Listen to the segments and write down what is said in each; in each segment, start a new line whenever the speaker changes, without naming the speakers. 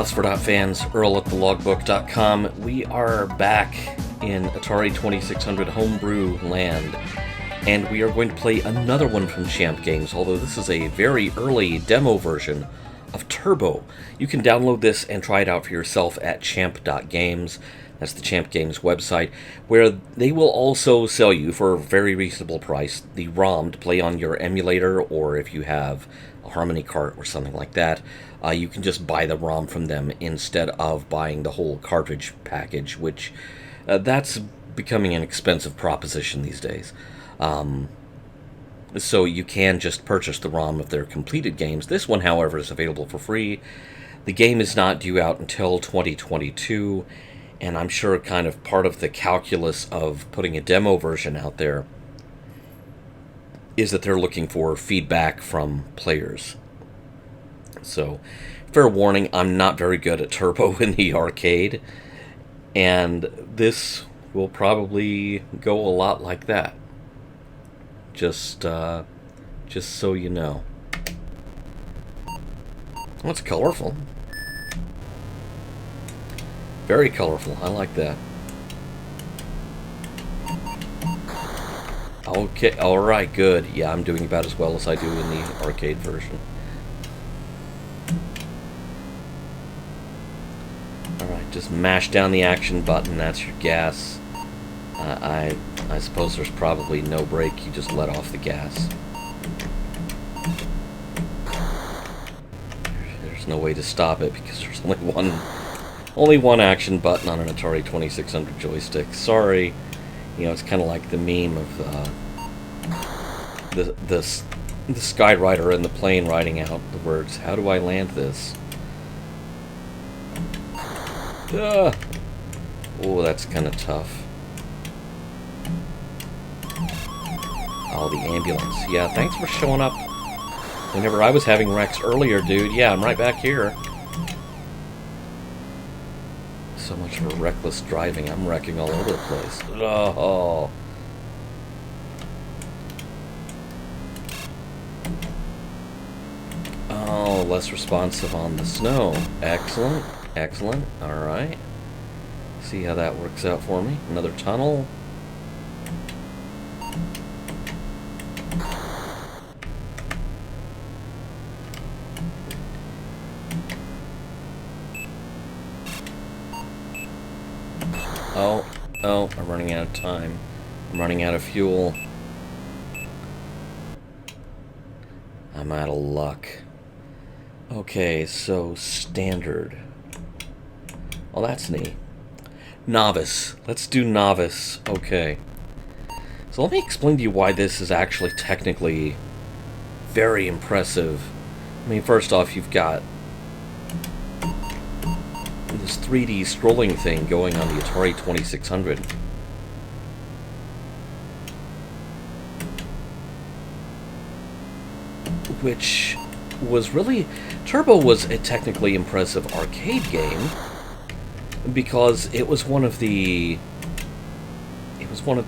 Phosphor Dot fans, Earl at thelogbook.com. We are back in Atari 2600 homebrew land, and we are going to play another one from Champ Games, although this is a very early demo version of Turbo. You can download this and try it out for yourself at champ.games. That's the Champ Games website, where they will also sell you, for a very reasonable price, the ROM to play on your emulator, or if you have a Harmony cart or something like that, you can just buy the ROM from them instead of buying the whole cartridge package, which that's becoming an expensive proposition these days. So you can just purchase the ROM of their completed games. This one, however, is available for free. The game is not due out until 2022, and I'm sure kind of part of the calculus of putting a demo version out there is that they're looking for feedback from players. So, fair warning, I'm not very good at Turbo in the arcade, and this will probably go a lot like that. Just so you know. Oh, it's colorful. Very colorful. I like that. Okay, alright, good. Yeah, I'm doing about as well as I do in the arcade version. Alright, just mash down the action button. That's your gas. I suppose there's probably no brake. You just let off the gas. There's no way to stop it because there's only one action button on an Atari 2600 joystick. Sorry. You know, it's kind of like the meme of the Skyrider and the plane writing out the words, "How do I land this?" Oh, that's kind of tough. Oh, the ambulance. Yeah, thanks for showing up whenever I was having wrecks earlier, dude. Yeah, I'm right back here. So much for reckless driving. I'm wrecking all over the place. Oh. Oh, less responsive on the snow. Excellent. Excellent. Alright. See how that works out for me. Another tunnel. Oh, I'm running out of time. I'm running out of fuel. I'm out of luck. Okay, so standard. Oh, that's neat. Novice. Let's do novice. Okay. So let me explain to you why this is actually technically very impressive. I mean, first off, you've got this 3D scrolling thing going on the Atari 2600. Which was really... Turbo was a technically impressive arcade game because it was one of the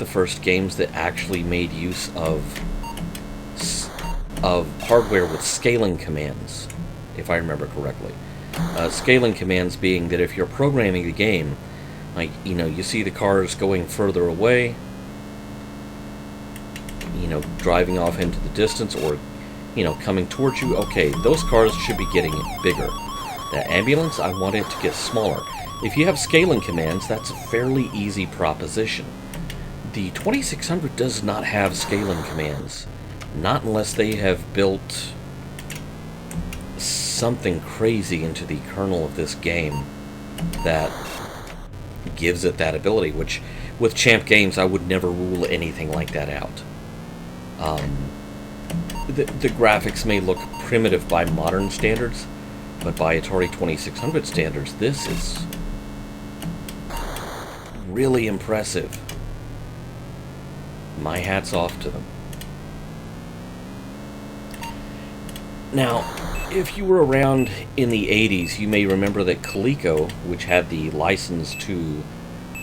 first games that actually made use of hardware with scaling commands, if I remember correctly. Scaling commands being that if you're programming the game, like, you know, you see the cars going further away, you know, driving off into the distance, or, you know, coming towards you, okay, those cars should be getting bigger. That ambulance, I want it to get smaller. If you have scaling commands, that's a fairly easy proposition. The 2600 does not have scaling commands. Not unless they have built something crazy into the kernel of this game that gives it that ability, which with Champ Games I would never rule anything like that out. The graphics may look primitive by modern standards, but by Atari 2600 standards, this is really impressive. My hat's off to them. Now, if you were around in the 80s, you may remember that Coleco, which had the license to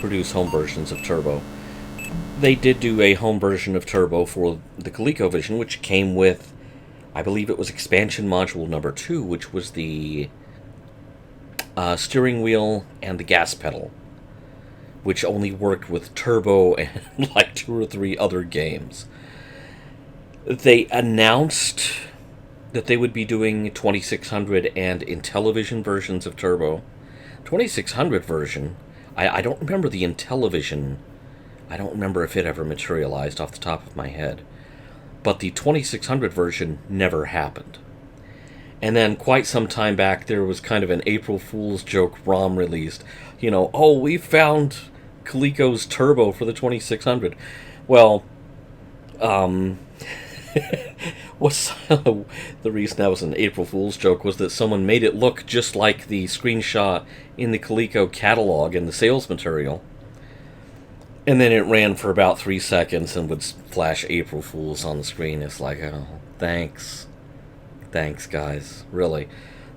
produce home versions of Turbo, they did do a home version of Turbo for the ColecoVision, which came with, I believe it was expansion module number 2, which was the steering wheel, and the gas pedal, which only worked with Turbo and like 2 or 3 other games. They announced that they would be doing 2600 and Intellivision versions of Turbo. 2600 version, I don't remember the Intellivision. I don't remember if it ever materialized off the top of my head. But the 2600 version never happened. And then quite some time back, there was kind of an April Fool's joke ROM released. Oh, we found Coleco's Turbo for the 2600. Well, what's the reason that was an April Fool's joke was that someone made it look just like the screenshot in the Coleco catalog in the sales material. And then it ran for about 3 seconds and would flash April Fools on the screen. It's like, oh, thanks. Thanks, guys. Really.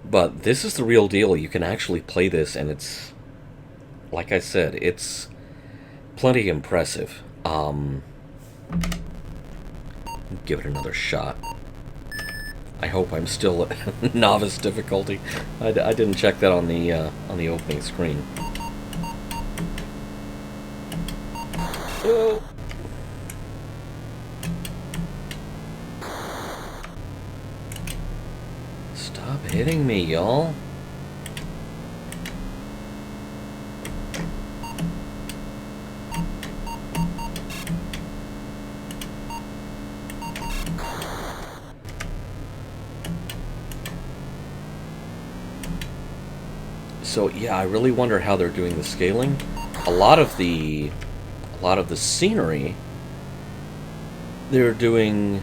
But this is the real deal. You can actually play this, and it's, like I said, it's plenty impressive. Give it another shot. I hope I'm still at novice difficulty. I didn't check that on the opening screen. Oh. Stop hitting me, y'all. So yeah, I really wonder how they're doing the scaling. A lot of the scenery they're doing,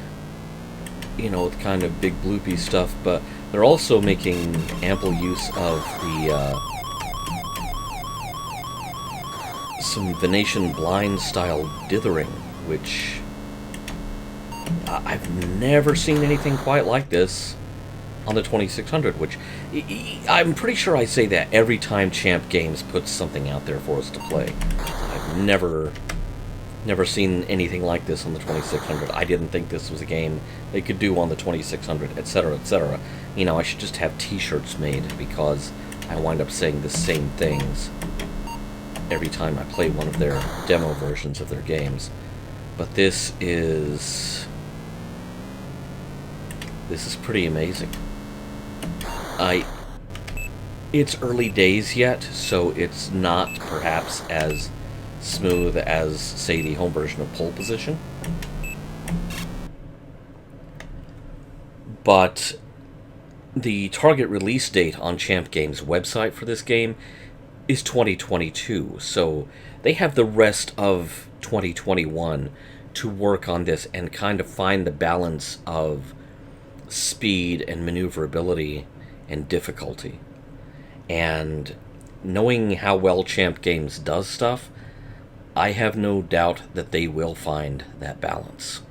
kind of big bloopy stuff, but they're also making ample use of the some Venetian blind style dithering, which I've never seen anything quite like this on the 2600, which I'm pretty sure I say that every time Champ Games puts something out there for us to play. I've never seen anything like this on the 2600. I didn't think this was a game they could do on the 2600, etc., etc. I should just have t-shirts made, because I wind up saying the same things every time I play one of their demo versions of their games. But this is pretty amazing. It's early days yet, so it's not perhaps as smooth as, say, the home version of Pole Position. But the target release date on Champ Games' website for this game is 2022, so they have the rest of 2021 to work on this and kind of find the balance of speed and maneuverability and difficulty. And knowing how well Champ Games does stuff, I have no doubt that they will find that balance.